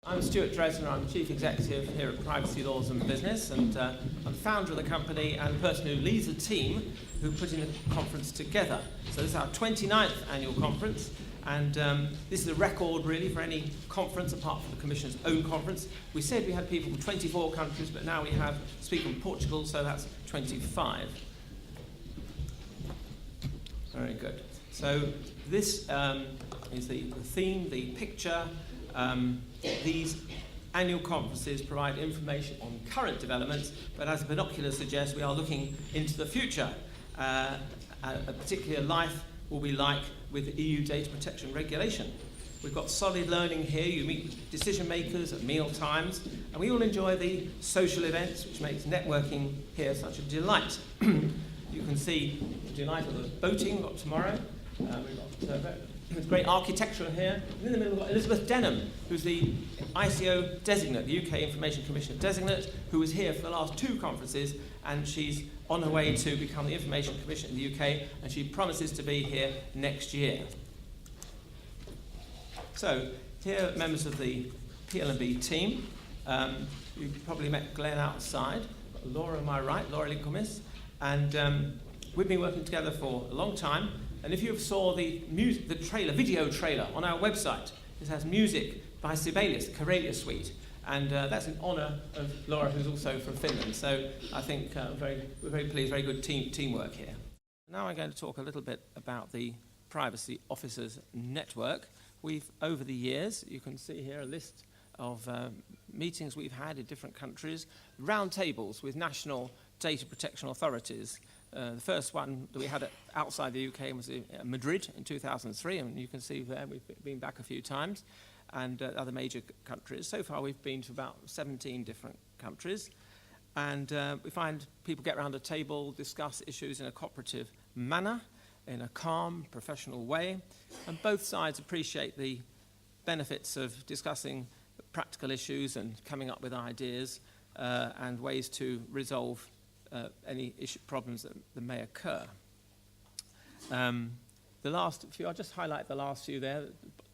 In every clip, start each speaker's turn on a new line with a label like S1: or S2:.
S1: I'm Stewart Dresner. I'm Chief Executive here at Privacy Laws and Business, and I'm founder of the company and the person who leads the team who put in the conference together. So this is our 29th annual conference, and this is a record really for any conference apart from the Commission's own conference. We said we had people from 24 countries, but now we have speakers from Portugal, so that's 25. Very good. So this is the theme, the picture. These annual conferences provide information on current developments, but as the binoculars suggest, we are looking into the future. A particular life will be like with EU data protection regulation. We've got solid learning here. You meet decision makers at meal times, and we all enjoy the social events, which makes networking here such a delight. You can see the delight of the boating we've got tomorrow. We've got there's great architecture here. And in the middle, we've got Elizabeth Denham, who's the ICO designate, the UK Information Commissioner designate, who was here for the last two conferences, and she's on her way to become the Information Commissioner in the UK, and she promises to be here next year. So, here are members of the PL&B team. You've probably met Glenn outside. Laura on my right, Laura Lincolmis, and we've been working together for a long time. And if you saw the video trailer on our website, it has music by Sibelius, Karelia Suite, and that's in honour of Laura, who's also from Finland. So I think we're very pleased, very good teamwork here. Now I'm going to talk a little bit about the Privacy Officers Network. We've, over the years, you can see here a list of meetings we've had in different countries, round tables with national data protection authorities. The first one that we had outside the UK was in Madrid in 2003, and you can see there we've been back a few times, and other major countries. So far we've been to about 17 different countries, and we find people get around a table, discuss issues in a cooperative manner, in a calm, professional way, and both sides appreciate the benefits of discussing practical issues and coming up with ideas and ways to resolve any problems that may occur. The last few, I'll just highlight the last few there.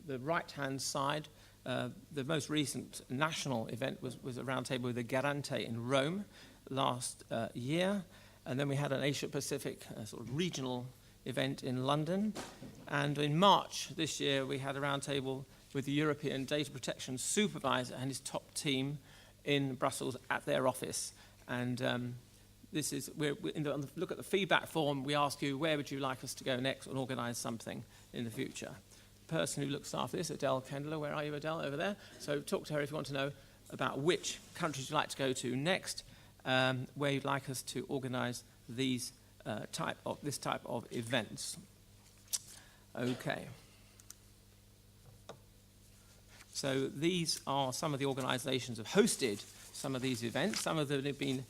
S1: The right-hand side, the most recent national event was a roundtable with the Garante in Rome last year, and then we had an Asia-Pacific sort of regional event in London, and in March this year we had a roundtable with the European Data Protection Supervisor and his top team in Brussels at their office, and this is, look at the feedback form, we ask you, where would you like us to go next and organise something in the future. The person who looks after this, Adele Kendler, where are you, Adele? Over there. So talk to her if you want to know about which countries you'd like to go to next, where you'd like us to organise this type of events. Okay. So these are some of the organisations that have hosted some of these events. Some of them have been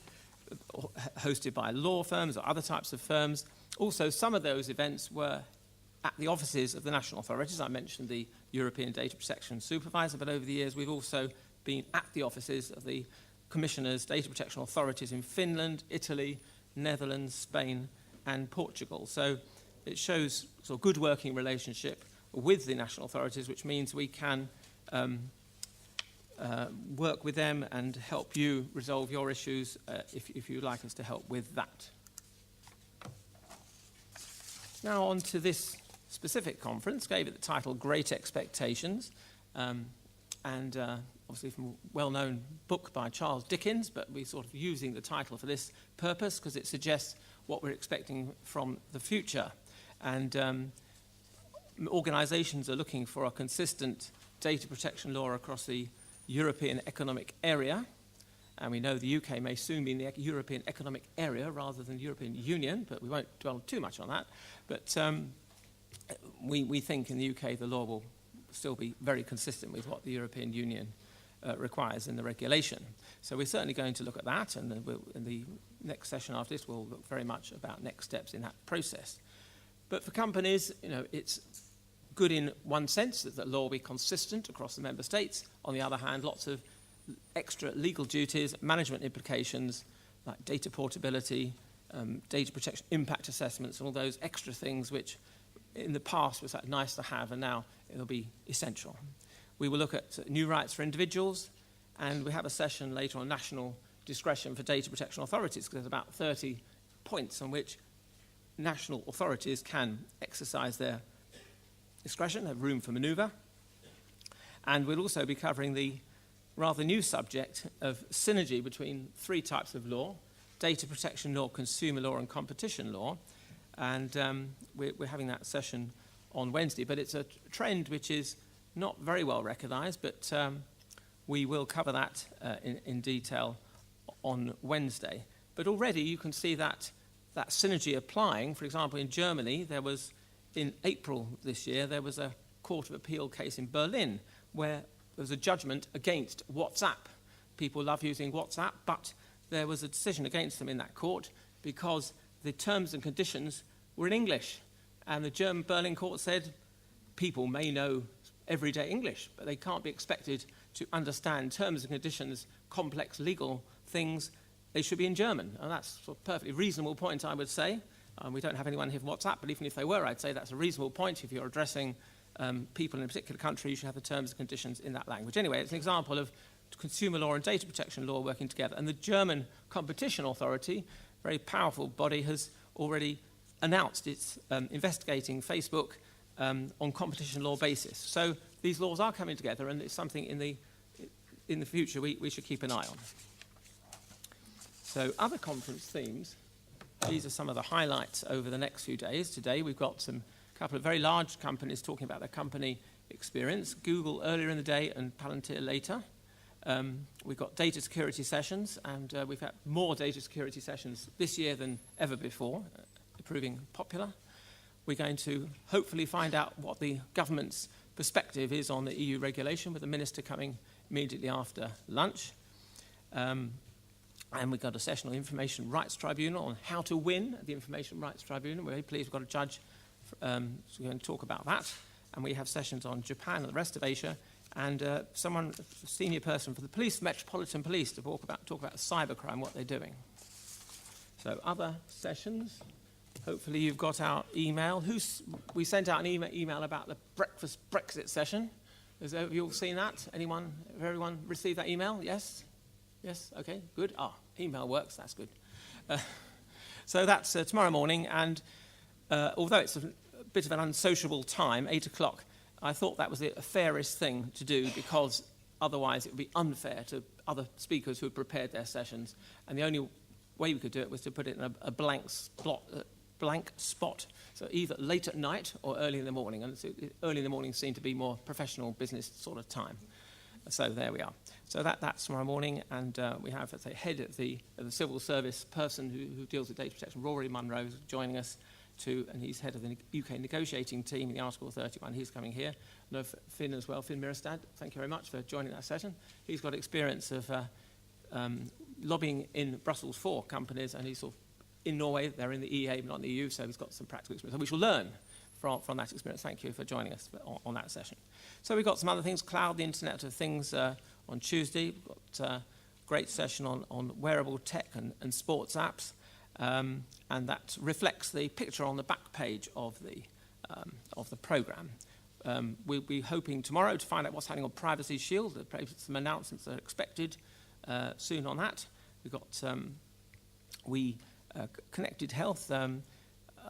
S1: hosted by law firms or other types of firms. Also, some of those events were at the offices of the national authorities. I mentioned the European Data Protection Supervisor, but over the years we've also been at the offices of the Commissioners, Data Protection Authorities in Finland, Italy, Netherlands, Spain, and Portugal. So it shows sort of good working relationship with the national authorities, which means we can work with them and help you resolve your issues if you'd like us to help with that. Now on to this specific conference, gave it the title Great Expectations, and obviously from a well-known book by Charles Dickens, but we're sort of using the title for this purpose because it suggests what we're expecting from the future. And organisations are looking for a consistent data protection law across the European Economic Area, and we know the UK may soon be in the European Economic Area rather than the European Union, but we won't dwell too much on that. But we think in the UK the law will still be very consistent with what the European Union requires in the regulation. So we're certainly going to look at that, and in the next session after this we'll look very much about next steps in that process. But for companies, it's good in one sense that the law will be consistent across the member states. On the other hand, lots of extra legal duties, management implications like data portability, data protection impact assessments, and all those extra things which in the past was nice to have and now it'll be essential. We will look at new rights for individuals, and we have a session later on national discretion for data protection authorities, because there's about 30 points on which national authorities can exercise their discretion, have room for manoeuvre. And we'll also be covering the rather new subject of synergy between three types of law: data protection law, consumer law, and competition law. And we're having that session on Wednesday. But it's a trend which is not very well recognised, but we will cover that in detail on Wednesday. But already you can see that synergy applying. For example, in Germany, in April this year, there was a Court of Appeal case in Berlin where there was a judgment against WhatsApp. People love using WhatsApp, but there was a decision against them in that court because the terms and conditions were in English. And the German Berlin court said people may know everyday English, but they can't be expected to understand terms and conditions, complex legal things. They should be in German. And that's a perfectly reasonable point, I would say. We don't have anyone here from WhatsApp, but even if they were, I'd say that's a reasonable point. If you're addressing people in a particular country, you should have the terms and conditions in that language. Anyway, it's an example of consumer law and data protection law working together. And the German Competition Authority, very powerful body, has already announced it's investigating Facebook on competition law basis. So these laws are coming together, and it's something in the future we should keep an eye on. So other conference themes, these are some of the highlights over the next few days. Today we've got a couple of very large companies talking about their company experience. Google earlier in the day and Palantir later. We've got data security sessions, and we've had more data security sessions this year than ever before, proving popular. We're going to hopefully find out what the government's perspective is on the EU regulation, with the minister coming immediately after lunch. And we've got a session on the Information Rights Tribunal on how to win at the Information Rights Tribunal. We're very pleased we've got a judge, so we're going to talk about that. And we have sessions on Japan and the rest of Asia, and a senior person for the Metropolitan Police, to talk about cybercrime, what they're doing. So other sessions. Hopefully you've got our email. We sent out an email about the breakfast Brexit session. Have you all seen that? Everyone received that email? Yes? Yes? Okay, good. Email works, that's good. So that's tomorrow morning, and although it's a bit of an unsociable time, 8 o'clock, I thought that was the fairest thing to do, because otherwise it would be unfair to other speakers who had prepared their sessions, and the only way we could do it was to put it in a blank spot, so either late at night or early in the morning, and early in the morning seemed to be more professional business sort of time. So there we are. So that's tomorrow morning, and we have, as a head of the civil service person who deals with data protection, Rory Munro, joining us too, and he's head of the UK negotiating team in the Article 31. He's coming here. I know Finn as well, Finn Mirestad. Thank you very much for joining that session. He's got experience of lobbying in Brussels for companies, and he's sort of in Norway. They're in the EEA, but not in the EU, so he's got some practical experience. So we shall learn from that experience. Thank you for joining us on that session. So we've got some other things. Cloud, the Internet of Things on Tuesday. We've got a great session on wearable tech and sports apps. And that reflects the picture on the back page of the programme. We'll be hoping tomorrow to find out what's happening on Privacy Shield. Some announcements are expected soon on that. We've got Connected Health.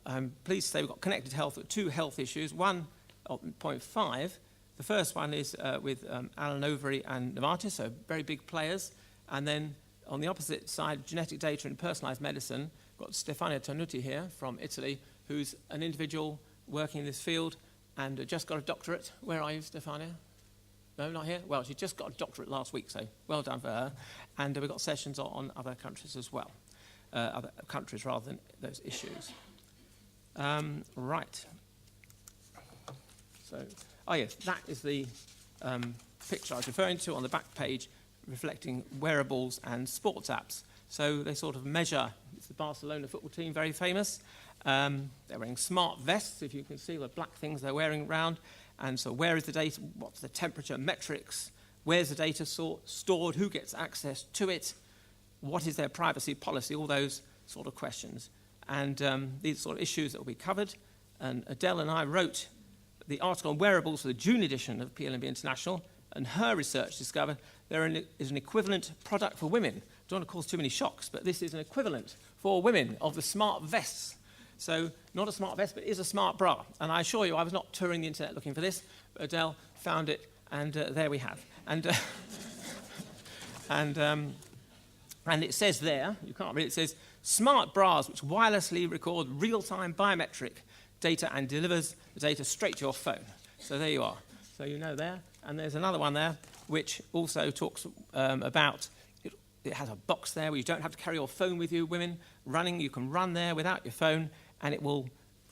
S1: I'm pleased to say we've got Connected Health with two health issues. 1.5. The first one is with Alan Overy and Novartis, so very big players. And then on the opposite side, genetic data and personalised medicine, we've got Stefania Tonuti here from Italy, who's an individual working in this field and just got a doctorate. Where are you, Stefania? No, not here? Well, she just got a doctorate last week, so well done for her. And we've got sessions on other countries as well. Other countries rather than those issues. Right. So, yes, that is the picture I was referring to on the back page, reflecting wearables and sports apps. So they sort of measure, it's the Barcelona football team, very famous. They're wearing smart vests, if you can see the black things they're wearing around. And so where is the data, what's the temperature, metrics, where's the data stored, who gets access to it, what is their privacy policy, all those sort of questions. And these sort of issues that will be covered. And Adele and I wrote the article on wearables for the June edition of PLMB International, and her research discovered there is an equivalent product for women. Don't want to cause too many shocks, but this is an equivalent for women of the smart vests. So not a smart vest, but it is a smart bra. And I assure you, I was not touring the internet looking for this, but Adele found it, and there we have. And and it says there, you can't read it, it says, smart bras which wirelessly record real-time biometric data and delivers the data straight to your phone. So there you are. So you know there. And there's another one there which also talks about, it has a box there where you don't have to carry your phone with you, women running. You can run there without your phone, and it will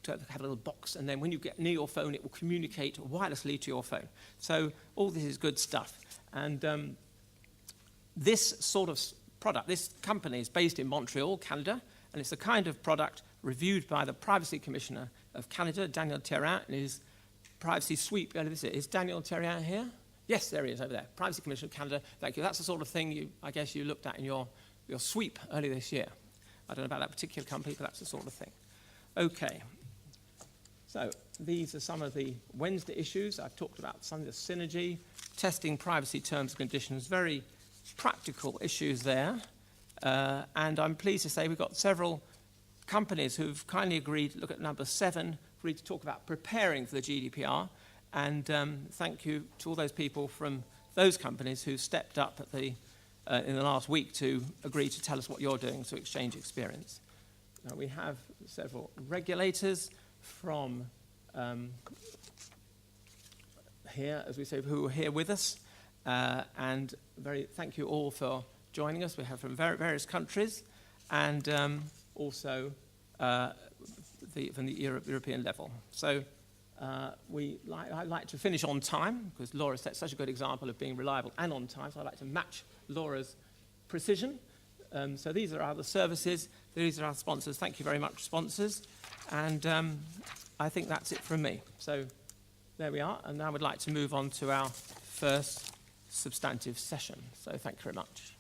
S1: have a little box. And then when you get near your phone, it will communicate wirelessly to your phone. So all this is good stuff. And this sort of product, this company is based in Montreal, Canada, and it's the kind of product reviewed by the Privacy Commissioner of Canada, Daniel Thérain, and his Privacy Sweep. Is Daniel Thérain here? Yes, there he is over there. Privacy Commissioner of Canada, thank you. That's the sort of thing I guess you looked at in your sweep earlier this year. I don't know about that particular company, but that's the sort of thing. Okay. So these are some of the Wednesday issues. I've talked about some of the synergy, testing privacy terms and conditions, very practical issues there. And I'm pleased to say we've got several companies who've kindly agreed, look at number 7, agreed to talk about preparing for the GDPR. And thank you to all those people from those companies who stepped up at in the last week to agree to tell us what you're doing, to exchange experience. Now, we have several regulators from here, as we say, who are here with us. And thank you all for joining us. We have from various countries, and also from the European level. So I like to finish on time, because Laura set such a good example of being reliable and on time, so I like to match Laura's precision. So these are our other services. These are our sponsors. Thank you very much, sponsors. And I think that's it from me. So there we are. And now we'd like to move on to our first substantive session. So thank you very much.